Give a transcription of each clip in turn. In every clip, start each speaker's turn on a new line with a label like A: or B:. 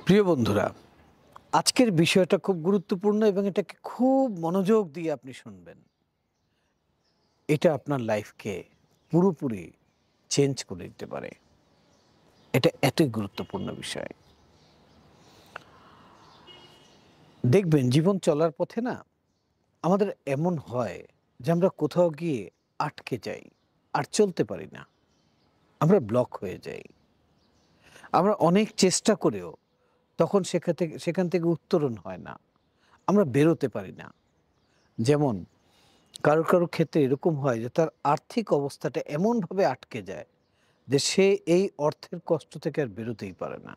A: প্রিয় বন্ধুরা, আজকের বিষয়টা খুব গুরুত্বপূর্ণ এবং এটাকে খুব মনোযোগ দিয়ে আপনি শুনবেন। এটা আপনার লাইফকে পুরোপুরি চেঞ্জ করে দিতে পারে। এটা এতই গুরুত্বপূর্ণ বিষয়। দেখবেন জীবন চলার পথে না আমাদের এমন হয় যে আমরা কোথাও গিয়ে আটকে যাই, আর চলতে পারি না। আমরা ব্লক হয়ে যাই। আমরা অনেক চেষ্টা করেও তখন সেখান থেকে উত্তরণ হয় না। আমরা বেরোতে পারি না। যেমন কারো ক্ষেত্রে এরকম হয় যে তার আর্থিক অবস্থাটা এমনভাবে আটকে যায় যে সে এই অর্থের কষ্ট থেকে আর বেরোতেই পারে না।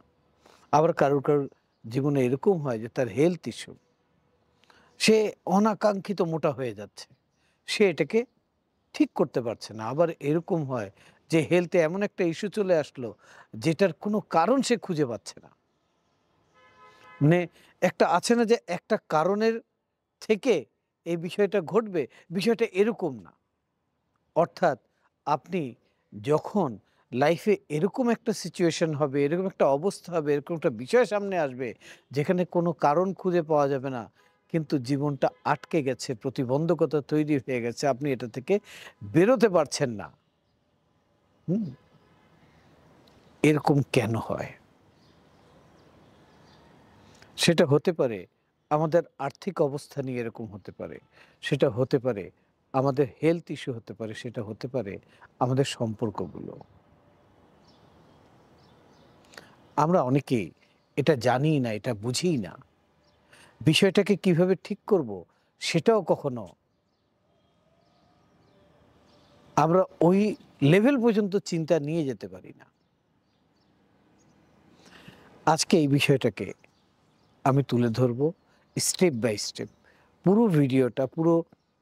A: আবার কারোর জীবনে এরকম হয় যে তার হেলথ ইস্যু, সে অনাকাঙ্ক্ষিত মোটা হয়ে যাচ্ছে, সে এটাকে ঠিক করতে পারছে না। আবার এরকম হয় যে হেলথে এমন একটা ইস্যু চলে আসলো যেটার কোনো কারণ সে খুঁজে পাচ্ছে না। মানে একটা আছে না যে একটা কারণের থেকে এই বিষয়টা ঘটবে, বিষয়টা এরকম না। অর্থাৎ আপনি যখন লাইফে এরকম একটা সিচুয়েশন হবে, এরকম একটা অবস্থা হবে, এরকম একটা বিষয় সামনে আসবে যেখানে কোনো কারণ খুঁজে পাওয়া যাবে না, কিন্তু জীবনটা আটকে গেছে, প্রতিবন্ধকতা তৈরি হয়ে গেছে, আপনি এটা থেকে বেরোতে পারছেন না। হুম, এরকম কেন হয়? সেটা হতে পারে আমাদের আর্থিক অবস্থা নিয়ে এরকম হতে পারে, সেটা হতে পারে আমাদের হেলথ ইস্যু হতে পারে, সেটা হতে পারে আমাদের সম্পর্কগুলো। আমরা অনেকেই এটা জানিই না, এটা বুঝিই না। বিষয়টাকে কিভাবে ঠিক করব সেটাও কখনো আমরা ওই লেভেল পর্যন্ত চিন্তা নিয়ে যেতে পারি না। আজকে এই বিষয়টাকে আমি তুলে ধরব স্টেপ বাই স্টেপ। পুরো ভিডিওটা, পুরো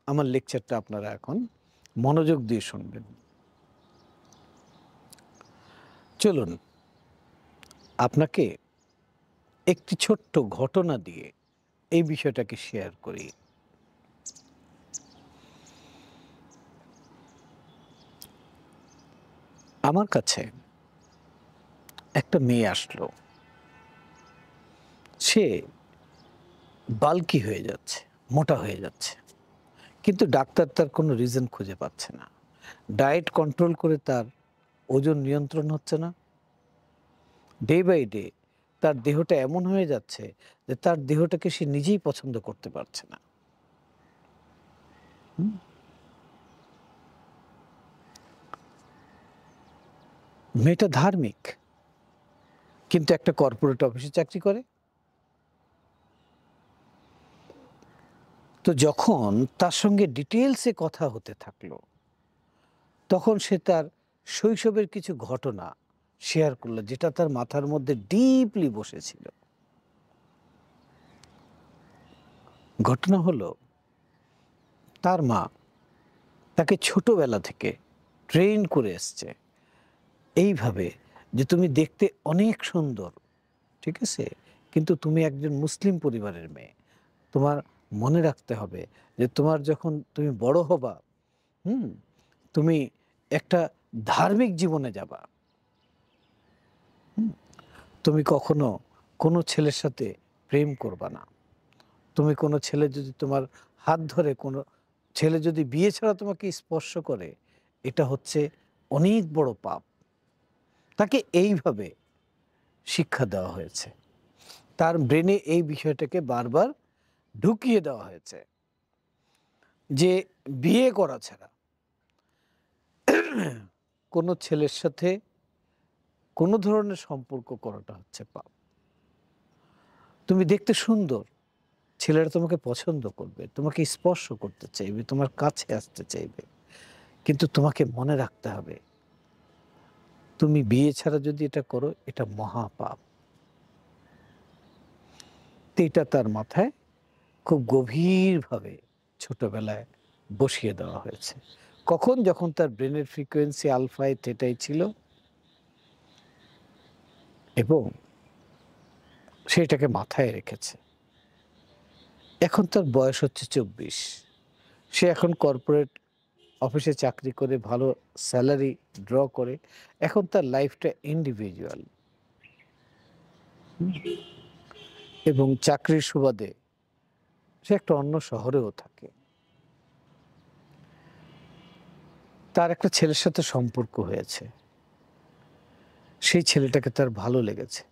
A: আমার লেকচারটা আপনারা এখন মনোযোগ দিয়ে শুনবেন। চলুন আপনাকে একটি ছোট্ট ঘটনা দিয়ে এই বিষয়টাকে শেয়ার করি। আমার কাছে একটা মেয়ে আসলো। সে বাল্কি হয়ে যাচ্ছে, মোটা হয়ে যাচ্ছে। কিন্তু ডাক্তার তার কোনো রিজন খুঁজে পাচ্ছে না। ডায়েট কন্ট্রোল করে তার ওজন নিয়ন্ত্রণ হচ্ছে না। ডে বাই ডে তার দেহটা এমন হয়ে যাচ্ছে যে তার দেহটাকে সে নিজেই পছন্দ করতে পারছে না। হুম? মেয়েটা ধার্মিক, কিন্তু একটা কর্পোরেট অফিসে চাকরি করে। তো যখন তার সঙ্গে ডিটেলসে কথা হতে থাকলো, তখন সে তার শৈশবের কিছু ঘটনা শেয়ার করলো যেটা তার মাথার মধ্যে ডিপলি বসেছিল। ঘটনা হলো, তার মা তাকে ছোটবেলা থেকে ট্রেন করে এসছে এইভাবে যে তুমি দেখতে অনেক সুন্দর, ঠিক আছে, কিন্তু তুমি একজন মুসলিম পরিবারের মেয়ে। তোমার মনে রাখতে হবে যে তোমার যখন তুমি বড় হবা, হুম, তুমি একটা ধার্মিক জীবনে যাবা। হুম, তুমি কখনো কোনো ছেলের সাথে প্রেম করবা না। তুমি কোনো ছেলে যদি তোমার হাত ধরে, কোনো ছেলে যদি বিয়ে ছাড়া তোমাকে স্পর্শ করে, এটা হচ্ছে অনেক বড় পাপ। তাকে এইভাবে শিক্ষা দেওয়া হয়েছে। তার ব্রেনে এই বিষয়টাকে বারবার ঢুকিয়ে দেওয়া হয়েছে যে বিয়ে করা ছাড়া কোনো ছেলের সাথে কোনো ধরনের সম্পর্ক করাটা হচ্ছে পাপ। তুমি দেখতে সুন্দর, ছেলেরা তোমাকে পছন্দ করবে, তোমাকে স্পর্শ করতে চাইবে, তোমার কাছে আসতে চাইবে, কিন্তু তোমাকে মনে রাখতে হবে তুমি বিয়ে ছাড়া যদি এটা করো, এটা মহাপাপ। তো এটা তার মাথায় খুব গভীরভাবে ছোটবেলায় বসিয়ে দেওয়া হয়েছে। কখন? যখন তার ব্রেনের ফ্রিকোয়েন্সি আলফায় থেটাই ছিল এবং সে এটাকে মাথায় রেখেছে। এখন তার বয়স হচ্ছে ২৪। সে এখন কর্পোরেট অফিসে চাকরি করে ভালো স্যালারি ড্র করে। এখন তার লাইফটা ইন্ডিভিজুয়াল। এবং চাকরির সুবাদে সে একটা অন্য শহরেও থাকে। তার একটা ছেলের সাথে সম্পর্ক হয়েছে। সেই ছেলেটাকে তার ভালো লেগেছে।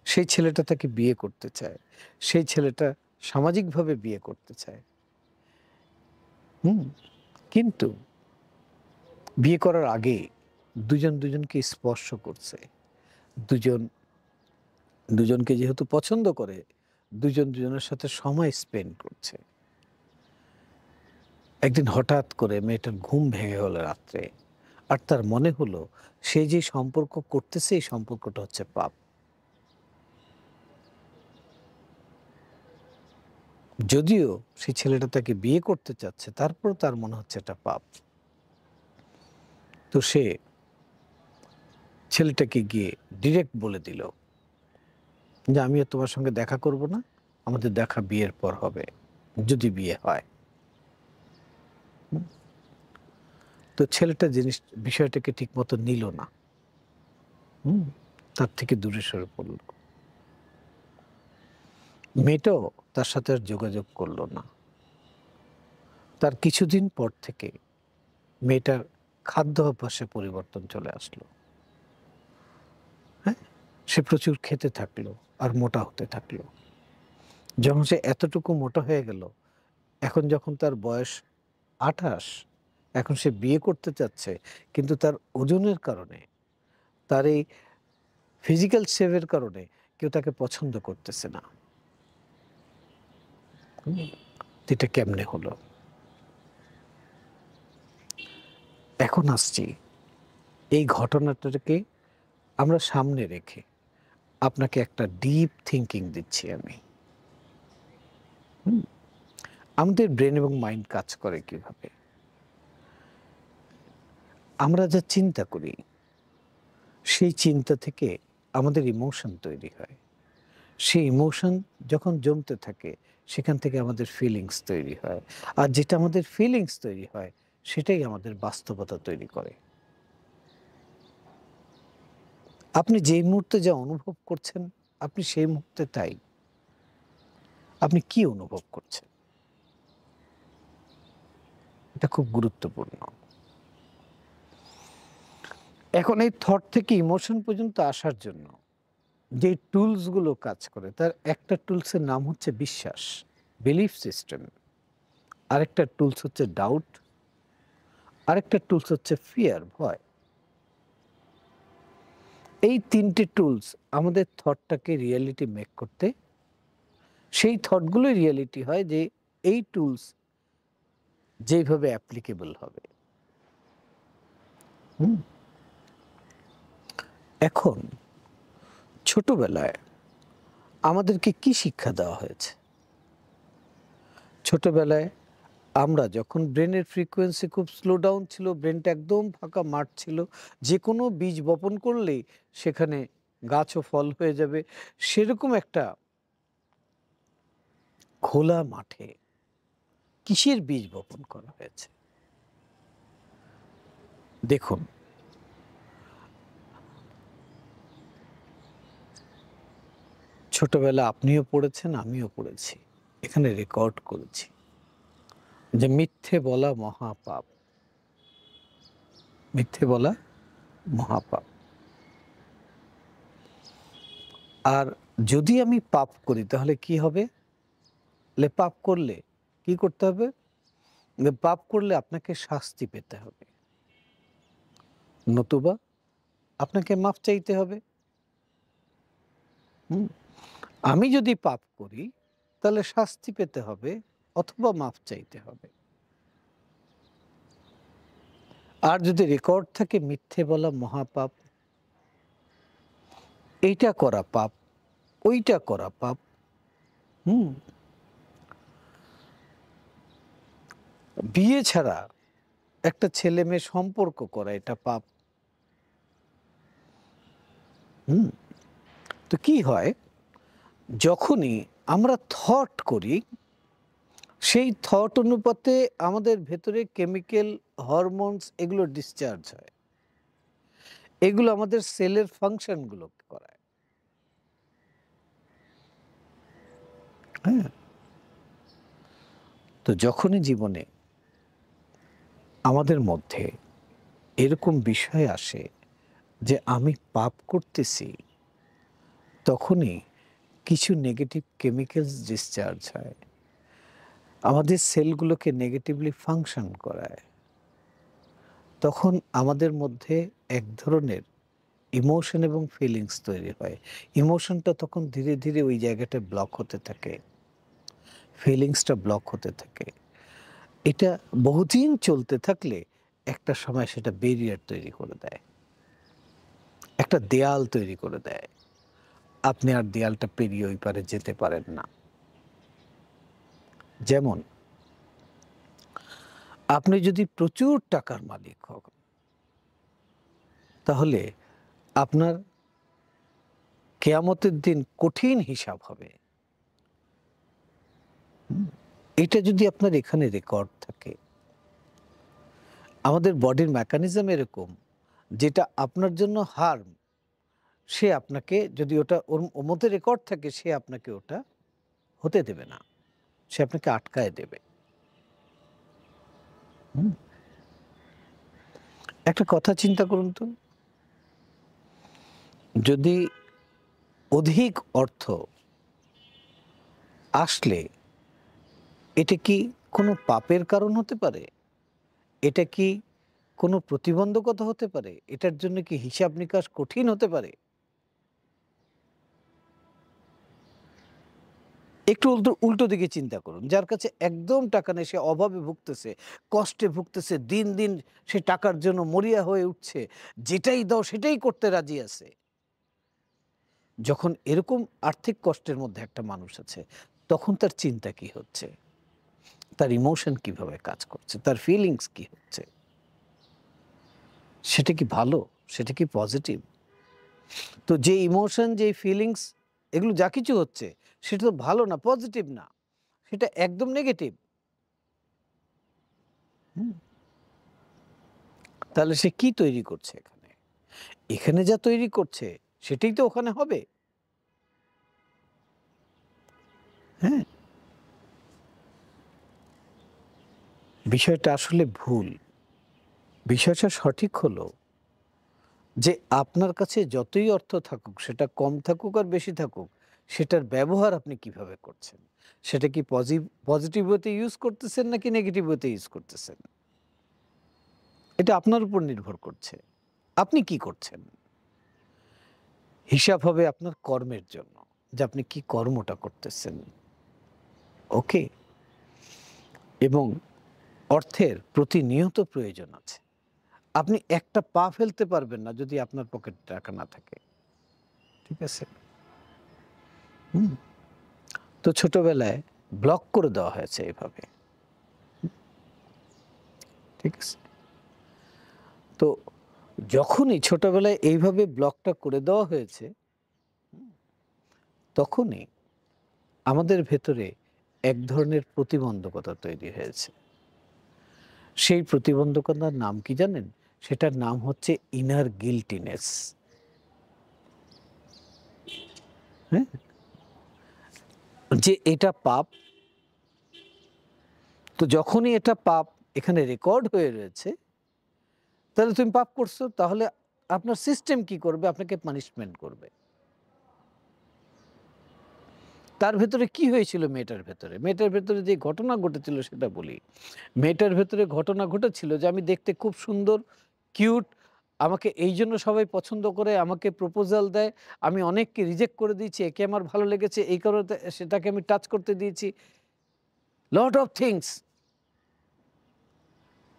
A: সেই ছেলেটা তাকে বিয়ে করতে চায়। সেই ছেলেটা সামাজিকভাবে বিয়ে করতে চায়। হুম? কিন্তু বিয়ে করার আগে দুজন দুজনকে স্পর্শ করছে। দুজন দুজনকে যেহেতু পছন্দ করে, দুজন দুজনের সাথে সময় স্পেন্ড করছে। একদিন হঠাৎ করে মেয়েটার ঘুম ভেঙে গেল রাত্রে। আর তার মনে হলো সে যে সম্পর্ক করতেছে এই সম্পর্কটা হচ্ছে পাপ। যদিও সেই ছেলেটা তাকে বিয়ে করতে চাচ্ছে, তারপরও তার মনে হচ্ছে এটা পাপ। তো সে ছেলেটাকে গিয়ে ডিরেক্ট বলে দিল যে, "আমি আর তোমার সঙ্গে দেখা করব না। আমাদের দেখা বিয়ের পর হবে, যদি বিয়ে হয়।" হুম? তো ছেলেটা বিষয়টাকে ঠিকমতো নিল না। হুম? তার থেকে দূরে সরে পড়ল। মেয়েটাও তার সাথে আর যোগাযোগ করল না। তার কিছুদিন পর থেকে মেয়েটার খাদ্য অভ্যাসে পরিবর্তন চলে আসলো। হ্যাঁ? সে প্রচুর খেতে থাকলো আর মোটা হতে থাকলো। যখন সে এতটুকু মোটা হয়ে গেল, এখন যখন তার বয়স ২৮, এখন সে বিয়ে করতে চাচ্ছে, কিন্তু তার ওজনের কারণে, তার এই ফিজিক্যাল শেপের কারণে কেউ তাকে পছন্দ করতেছে না। হুম? এটা কেমনে হলো? এখন আসছি এই ঘটনাটাকে আমরা সামনে রেখে আপনাকে একটা ডিপ থিংকিং দিচ্ছি আমি। হুম? আমাদের ব্রেন এবং মাইন্ড কাজ করে কিভাবে? আমরা যা চিন্তা করি, সেই চিন্তা থেকে আমাদের ইমোশন তৈরি হয়। সেই ইমোশন যখন জমতে থাকে, সেখান থেকে আমাদের ফিলিংস তৈরি হয়। আর যেটা আমাদের ফিলিংস তৈরি হয়, সেটাই আমাদের বাস্তবতা তৈরি করে। আপনি যেই মুহূর্তে যা অনুভব করছেন, আপনি সেই মুহূর্তে তাই। আপনি কি অনুভব করছেন? এটা খুব গুরুত্বপূর্ণ। এখন এই থট থেকে ইমোশন পর্যন্ত আসার জন্য যে টুলস গুলো কাজ করে, তার একটা টুলস এর নাম হচ্ছে বিশ্বাস, বিলিফ সিস্টেম। আরেকটা টুলস হচ্ছে ডাউট, আরেকটা টুলস হচ্ছে ফিয়ার, ভয়। এই ৩ টে টুলস আমাদের থটটাকে রিয়ালিটি মেক করতে, সেই থটগুলোই রিয়ালিটি হয় যে এই টুলস যেইভাবে অ্যাপ্লিকেবল হবে। হুম? এখন ছোটবেলায় আমাদেরকে কি শিক্ষা দেওয়া হয়েছে? ছোটবেলায় আমরা যখন ব্রেনের ফ্রিকোয়েন্সি খুব স্লো ডাউন ছিল, ব্রেনটা একদম ফাঁকা মাঠ ছিল, যেকোনো বীজ বপন করলেই সেখানে গাছ ও ফল হয়ে যাবে, সেরকম একটা খোলা মাঠে কিসের বীজ বপন করা হয়েছে? দেখুন, ছোটবেলা আপনিও পড়েছেন, আমিও পড়েছি, এখানে রেকর্ড করেছি যে মিথ্যে বলা মহাপাপ। মিথ্যে বলা মহাপাপ। আর যদি আমি পাপ করি তাহলে কি হবে? পাপ করলে কি করতে হবে? পাপ করলে আপনাকে শাস্তি পেতে হবে, নতুবা আপনাকে মাফ চাইতে হবে। হুম? আমি যদি পাপ করি তাহলে শাস্তি পেতে হবে অথবা মাফ চাইতে হবে। আর যদি রেকর্ড থাকে মিথ্যে বলা মহাপাপ, এইটা করা পাপ, ওইটা করা পাপ। হুম? বিয়ে ছাড়া একটা ছেলে মেয়ে সম্পর্ক করা এটা পাপ। হুম? তো কি হয়, যখনই আমরা থট করি, সেই থট অনুপাতে আমাদের ভেতরে কেমিক্যাল, হরমোনস এগুলো ডিসচার্জ হয়। এগুলো আমাদের সেলের ফাংশন গুলো করায়। হ্যাঁ? তো যখনই জীবনে আমাদের মধ্যে এরকম বিষয় আসে যে আমি পাপ করতেছি, তখনই কিছু নেগেটিভ কেমিক্যালস ডিসচার্জ হয়। আমাদের সেলগুলোকে নেগেটিভলি ফাংশন করায়। তখন আমাদের মধ্যে এক ধরনের ইমোশন এবং ফিলিংস তৈরি হয়। ইমোশনটা তখন ধীরে, ধীরে ওই জায়গাটায় ব্লক হতে থাকে। ফিলিংসটা ব্লক হতে থাকে। এটা বহুদিন চলতে থাকলে একটা সময় সেটা ব্যারিয়ার তৈরি করে দেয়। একটা দেয়াল তৈরি করে দেয়। আপনি আর দেয়ালটা পেরিয়ে ওই পারে যেতে পারেন না। যেমন আপনি যদি প্রচুর টাকার মালিক হন, তাহলে আপনার কেয়ামতের দিন কঠিন হিসাব হবে। হুম? এটা যদি আপনার এখানে রেকর্ড থাকে, আমাদের বডির মেকানিজম এরকম, যেটা আপনার জন্য হার্ম, সে আপনাকে যদি ওটা ওর মধ্যে রেকর্ড থাকে, সে আপনাকে ওটা হতে দেবে না। সে আপনাকে আটকায় দেবে। হুম? একটা কথা চিন্তা করুন তো, যদি অধিক অর্থ আসলে এটা কি কোনো পাপের কারণ হতে পারে? এটা কি কোনো প্রতিবন্ধকতা হতে পারে? এটার জন্য কি হিসাব নিকাশ কঠিন হতে পারে? একটু উল্টো উল্টো দিকে চিন্তা করুন। যার কাছে একদম টাকা নেই, সে অভাবে ভুগতেছে, কষ্টে ভুগতেছে, দিন, দিন সে টাকার জন্য মরিয়া হয়ে উঠছে। যেটাই দাও সেটাই করতে রাজি আছে। যখন এরকম আর্থিক কষ্টের মধ্যে একটা মানুষ আছে, তখন তার চিন্তা কি হচ্ছে? তার ইমোশন কিভাবে কাজ করছে? তার ফিলিংস কি হচ্ছে? সেটা কি ভালো? সেটা কি পজিটিভ? তো যে ইমোশন, যে ফিলিংস, এগুলো যা কিছু হচ্ছে সেটা তো ভালো না, পজিটিভ না। সেটা একদম নেগেটিভ। হুম? তাহলে সে কি তৈরি করছে এখানে? এখানে যা তৈরি করছে সেটাই তো ওখানে হবে। হ্যাঁ? বিষয়টা আসলে ভুল। বিষয়টা সঠিক হলো যে আপনার কাছে যতই অর্থ থাকুক, সেটা কম থাকুক আর বেশি থাকুক, সেটার ব্যবহার আপনি কিভাবে করছেন? সেটা কি পজিটিভ ওয়েতে ইউজ করতেছেন নাকি নেগেটিভ ওয়েতে ইউজ করতেছেন? এটা আপনার উপর নির্ভর করছে। আপনি কি করছেন? হিসাব হবে আপনার কর্মের জন্য, যে আপনি কি কর্মটা করতেছেন। ওকে? এবং অর্থের প্রতিনিয়ত প্রয়োজন আছে। আপনি একটা পা ফেলতে পারবেন না যদি আপনার পকেটে টাকা না থাকে। ঠিক আছে? হুম? তো ছোটবেলায় ব্লক করে দেওয়া হয়েছে এভাবে। ঠিক আছে? তো যখনই ছোটবেলায় এইভাবে ব্লকটা করে দেওয়া হয়েছে, তখনই আমাদের ভেতরে এক ধরনের প্রতিবন্ধকতা তৈরি হয়েছে। সেই প্রতিবন্ধকতার নাম কি জানেন? সেটার নাম হচ্ছে ইনার গিল্টিনেস। হ্যাঁ? যে এটা পাপ। তো যখনই এটা পাপ এখানে রেকর্ড হয়ে রয়েছে, তাহলে তুমি পাপ করছো, তাহলে আপনার সিস্টেম কি করবে? আপনাকে পানিশমেন্ট করবে। তার ভেতরে কি হয়েছিল মেয়েটার ভেতরে? মেয়েটার ভেতরে যে ঘটনা ঘটেছিল সেটা বলি। মেয়েটার ভেতরে ঘটনা ঘটেছিল যে আমি দেখতে খুব সুন্দর, কিউট। আমাকে এইজন্য সবাই পছন্দ করে, আমাকে প্রপোজাল দেয়। আমি অনেককে রিজেক্ট করে দিয়েছি। একে আমার ভালো লেগেছে, এই কারণে সেটাকে আমি টাচ করতে দিয়েছি। Lot of things.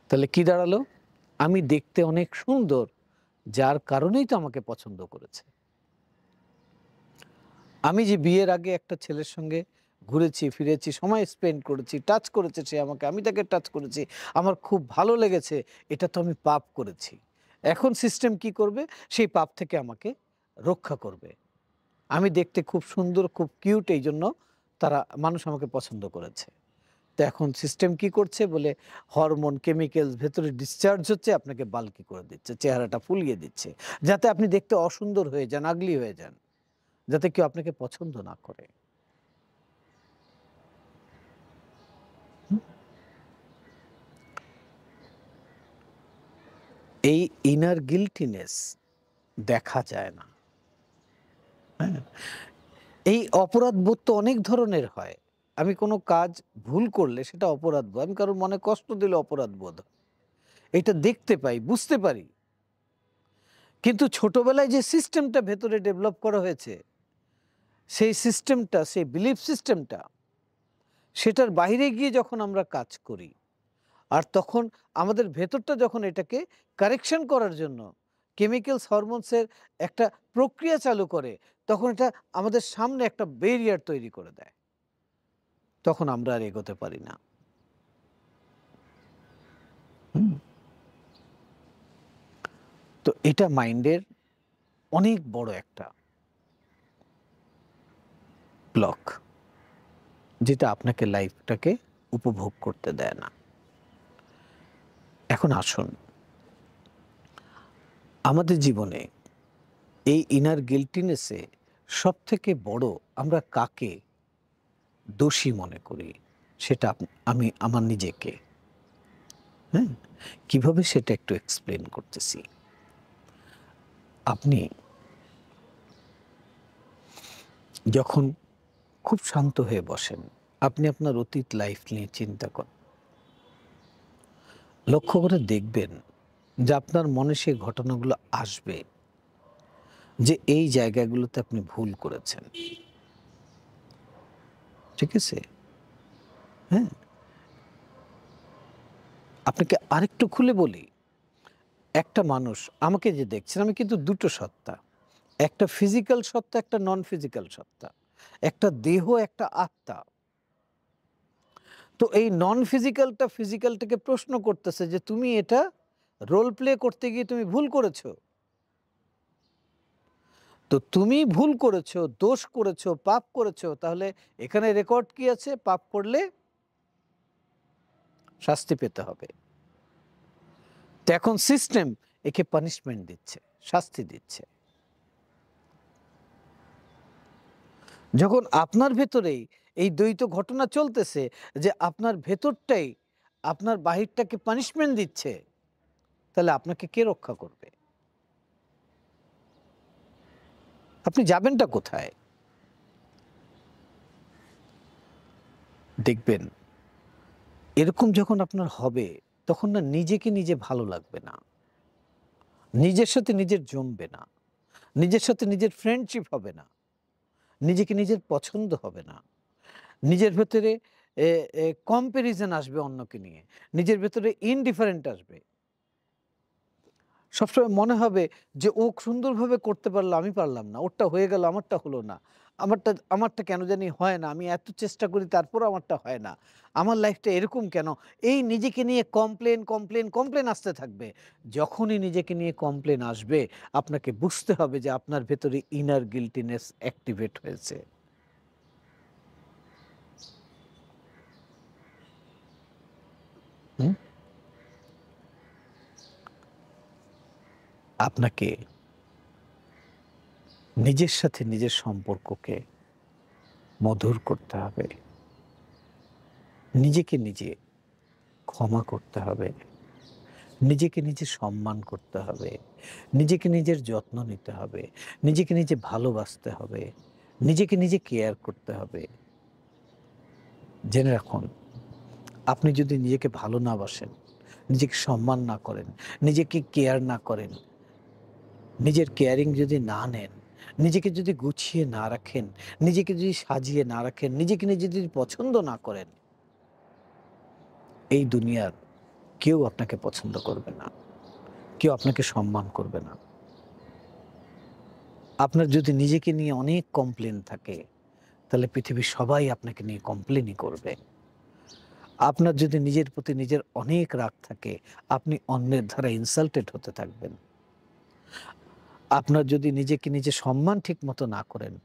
A: তাহলে কি দাঁড়ালো? আমি দেখতে অনেক সুন্দর, যার কারণেই তো আমাকে পছন্দ করেছে। আমি যে বিয়ের আগে একটা ছেলের সঙ্গে ঘুরেছি, ফিরেছি, সময় স্পেন্ড করেছি, টাচ করেছে সে আমাকে, আমি তাকে টাচ করেছি, আমার খুব ভালো লেগেছে, এটা তো আমি পাপ করেছি। এখন সিস্টেম কি করবে? সেই পাপ থেকে আমাকে রক্ষা করবে। আমি দেখতে খুব সুন্দর, খুব কিউট, এই জন্য মানুষ আমাকে পছন্দ করেছে। তো এখন সিস্টেম কি করছে? বলে হরমোন, কেমিক্যালস ভেতরে ডিসচার্জ হচ্ছে, আপনাকে বাল্কি করে দিচ্ছে, চেহারাটা ফুলিয়ে দিচ্ছে, যাতে আপনি দেখতে অসুন্দর হয়ে যান, আগলি হয়ে যান, যাতে কেউ আপনাকে পছন্দ না করে। এই ইনার গিল্টিনেস দেখা যায় না। হ্যাঁ? এই অপরাধবোধ তো অনেক ধরনের হয়। আমি কোনো কাজ ভুল করলে সেটা অপরাধবোধ। আমি কারোর মনে কষ্ট দিলে অপরাধবোধ হয়। এটা দেখতে পাই, বুঝতে পারি। কিন্তু ছোটবেলায় যে সিস্টেমটা ভেতরে ডেভেলপ করা হয়েছে, সেই সিস্টেমটা, সেই বিলিফ সিস্টেমটা, সেটার বাইরে গিয়ে যখন আমরা কাজ করি, আর তখন আমাদের ভেতরটা যখন এটাকে কারেকশন করার জন্য কেমিক্যালস, হরমোনসের একটা প্রক্রিয়া চালু করে, তখন এটা আমাদের সামনে একটা ব্যারিয়ার তৈরি করে দেয়। তখন আমরা আর এগোতে পারি না। হুম? তো এটা মাইন্ডের অনেক বড় একটা ব্লক, যেটা আপনাকে লাইফটাকে উপভোগ করতে দেয় না। এখন আসুন, আমাদের জীবনে এই ইনার গিল্টিনেসে সবথেকে বড় আমরা কাকে দোষী মনে করি, সেটা আমি আমার নিজেকে। হ্যাঁ? কিভাবে সেটা একটু এক্সপ্লেন করতেছি। আপনি যখন খুব শান্ত হয়ে বসেন, আপনি আপনার অতীত লাইফ নিয়ে চিন্তা করেন। লক্ষ্য করে দেখবেন যে আপনার মনে সেই ঘটনাগুলো আসবে, যে এই জায়গাগুলোতে আপনি ভুল করেছেন। ঠিক আছে? হ্যাঁ? আপনাকে আরেকটু খুলে বলি, একটা মানুষ আমাকে যে দেখছেন, আমি কিন্তু দুটো সত্তা। একটা ফিজিক্যাল সত্তা, একটা নন ফিজিক্যাল সত্তা। একটা দেহ, একটা আত্মা। তো এই নন ফিজিক্যালটা ফিজিক্যালটাকে প্রশ্ন করতেছে যে, "তুমি এটা রোল প্লে করতে গিয়ে তুমি ভুল করেছো। তো তুমি ভুল করেছো, দোষ করেছো, পাপ করেছো, তাহলে এখানে রেকর্ড কি আছে? পাপ করলে শাস্তি পেতে হবে।" তো এখন সিস্টেম একে পানিশমেন্ট দিচ্ছে, শাস্তি দিচ্ছে। যখন আপনার ভেতরেই এই দ্বৈত ঘটনা চলতেছে, যে আপনার ভেতরটাই আপনার বাহিরটাকে পানিশমেন্ট দিচ্ছে, তাহলে আপনাকে কে রক্ষা করবে? আপনি যাবেনটা কোথায়? দেখবেন এরকম যখন আপনার হবে, তখন না নিজেকে নিজে ভালো লাগবে না। নিজের সাথে নিজের জমবে না। নিজের সাথে নিজের ফ্রেন্ডশিপ হবে না। নিজেকে নিজের পছন্দ হবে না। নিজের ভেতরে এ এ কম্প্যারিজন আসবে অন্যকে নিয়ে। নিজের ভেতরে ইনডিফারেন্ট আসবে। সবসময় মনে হবে যে ও সুন্দরভাবে করতে পারলো, আমি পারলাম না। ওরটা হয়ে গেল, আমারটা হলো না। আমারটা কেন জানি হয় না। আমি এত চেষ্টা করি, তারপরও আমারটা হয় না। আমার লাইফটা এরকম কেন? এই নিজেকে নিয়ে কমপ্লেন আসতে থাকবে। যখনই নিজেকে নিয়ে কমপ্লেন আসবে, আপনাকে বুঝতে হবে যে আপনার ভেতরে ইনার গিল্টিনেস অ্যাক্টিভেট হয়েছে। হুম? আপনাকে নিজের সাথে নিজের সম্পর্ককে মধুর করতে হবে। নিজেকে নিজে ক্ষমা করতে হবে। নিজেকে নিজে সম্মান করতে হবে। নিজেকে নিজের যত্ন নিতে হবে। নিজেকে নিজে ভালোবাসতে হবে। নিজেকে নিজে কেয়ার করতে হবে। জেনে রাখুন, আপনি যদি নিজেকে ভালো না বাসেন, নিজেকে সম্মান না করেন, নিজেকে কেয়ার না করেন, নিজের কেয়ারিং যদি না নেন, নিজেকে যদি গুছিয়ে না রাখেন, নিজেকে যদি সাজিয়ে না রাখেন, নিজেকে নিজে যদি পছন্দ না করেন, এই দুনিয়ার কেউ আপনাকে পছন্দ করবে না। কেউ আপনাকে সম্মান করবে না। আপনার যদি নিজেকে নিয়ে অনেক কমপ্লেন থাকে, তাহলে পৃথিবীর সবাই আপনাকে নিয়ে কমপ্লেনই করবে। আপনার যদি নিজের প্রতি নিজের অনেক রাগ থাকে, আপনি অন্যের দ্বারা ইনসাল্টেড হতে থাকবেন। আপনার যদি নিজেকে নিজে সম্মান ঠিক মতো না করেন,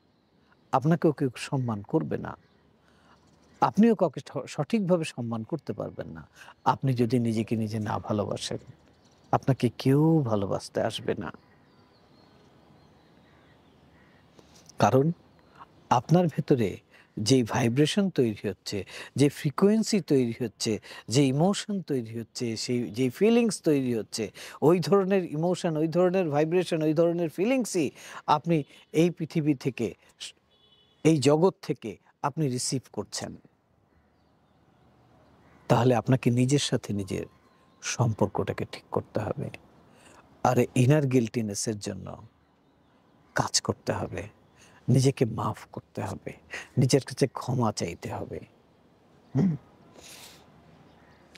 A: আপনাকেও কেউ সম্মান করবে না। আপনিও কাউকে সঠিকভাবে সম্মান করতে পারবেন না। আপনি যদি নিজেকে নিজে না ভালোবাসেন, আপনাকে কেউ ভালোবাসতে আসবে না। কারণ আপনার ভেতরে যেই ভাইব্রেশন তৈরি হচ্ছে, যে ফ্রিকোয়েন্সি তৈরি হচ্ছে, যে ইমোশন তৈরি হচ্ছে, সেই যেই ফিলিংস তৈরি হচ্ছে, ওই ধরনের ইমোশন, ওই ধরনের ভাইব্রেশন, ওই ধরনের ফিলিংসই আপনি এই পৃথিবী থেকে, স এই জগৎ থেকে আপনি রিসিভ করছেন। তাহলে আপনাকে নিজের সাথে নিজের সম্পর্কটাকে ঠিক করতে হবে। আর ইনার গিল্টিনেস এর জন্য কাজ করতে হবে। নিজেকে মাফ করতে হবে। নিজের কাছে ক্ষমা চাইতে হবে। হুম?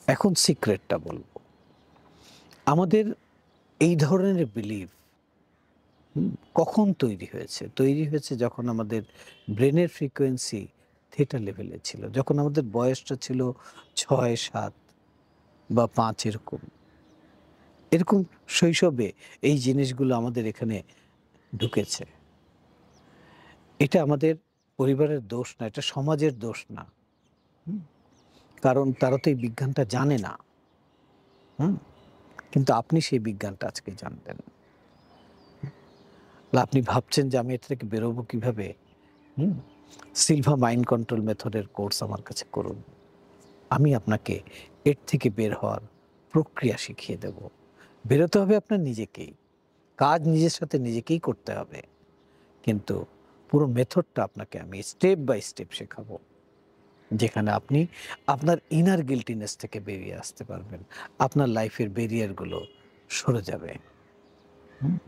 A: এখন সিক্রেটটা বলব। আমাদের এই ধরনের বিলিভ হুম, কখন তৈরি হয়েছে? তৈরি হয়েছে যখন আমাদের ব্রেনের ফ্রিকোয়েন্সি থিটা লেভেলে ছিল। যখন আমাদের বয়সটা ছিল ৬, ৭ বা ৫ এরকম। এরকম শৈশবে এই জিনিসগুলো আমাদের এখানে ঢুকেছে। এটা আমাদের পরিবারের দোষ না, এটা সমাজের দোষ না। হুম? কারণ তারা তো এই বিজ্ঞানটা জানে না। হুম? কিন্তু আপনি সেই বিজ্ঞানটা আজকে জানলেন। আপনি ভাবছেন যে আমি এটা থেকে বেরোবো কিভাবে? হুম? সিলভা মাইন্ড কন্ট্রোল মেথডের কোর্স আমার কাছে করুন। আমি আপনাকে এর থেকে বের হওয়ার প্রক্রিয়া শিখিয়ে দেব। বেরোতে হবে আপনার নিজেকেই। কাজ নিজের সাথে নিজেকেই করতে হবে। কিন্তু পুরো মেথডটা আপনাকে আমি স্টেপ বাই স্টেপ শেখাবো। যেখানে আপনি আপনার ইনার গিল্টিনেস থেকে বেরিয়ে আসতে পারবেন। আপনার লাইফের ব্যারিয়ারগুলো সরে যাবে। হুম?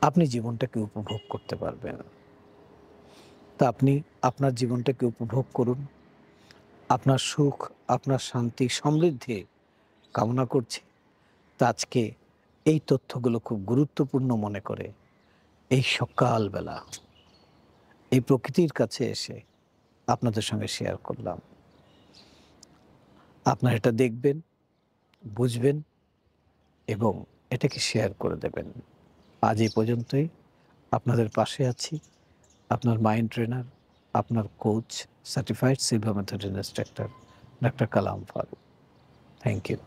A: আপনি জীবনটাকে উপভোগ করতে পারবেন। তা আপনি আপনার জীবনটাকে উপভোগ করুন। আপনার সুখ, আপনার শান্তি, সমৃদ্ধি কামনা করছি। তা আজকে এই তথ্যগুলো খুব গুরুত্বপূর্ণ মনে করে এই সকালবেলা এই প্রকৃতির কাছে এসে আপনাদের সঙ্গে শেয়ার করলাম। আপনারা এটা দেখবেন, বুঝবেন এবং এটাকে শেয়ার করে দেবেন। আজ এই পর্যন্তই। আপনাদের পাশে আছি। আপনার মাইন্ড ট্রেনার, আপনার coach, certified Silva method instructor ডাক্তার কালাম ফারুক। Thank you.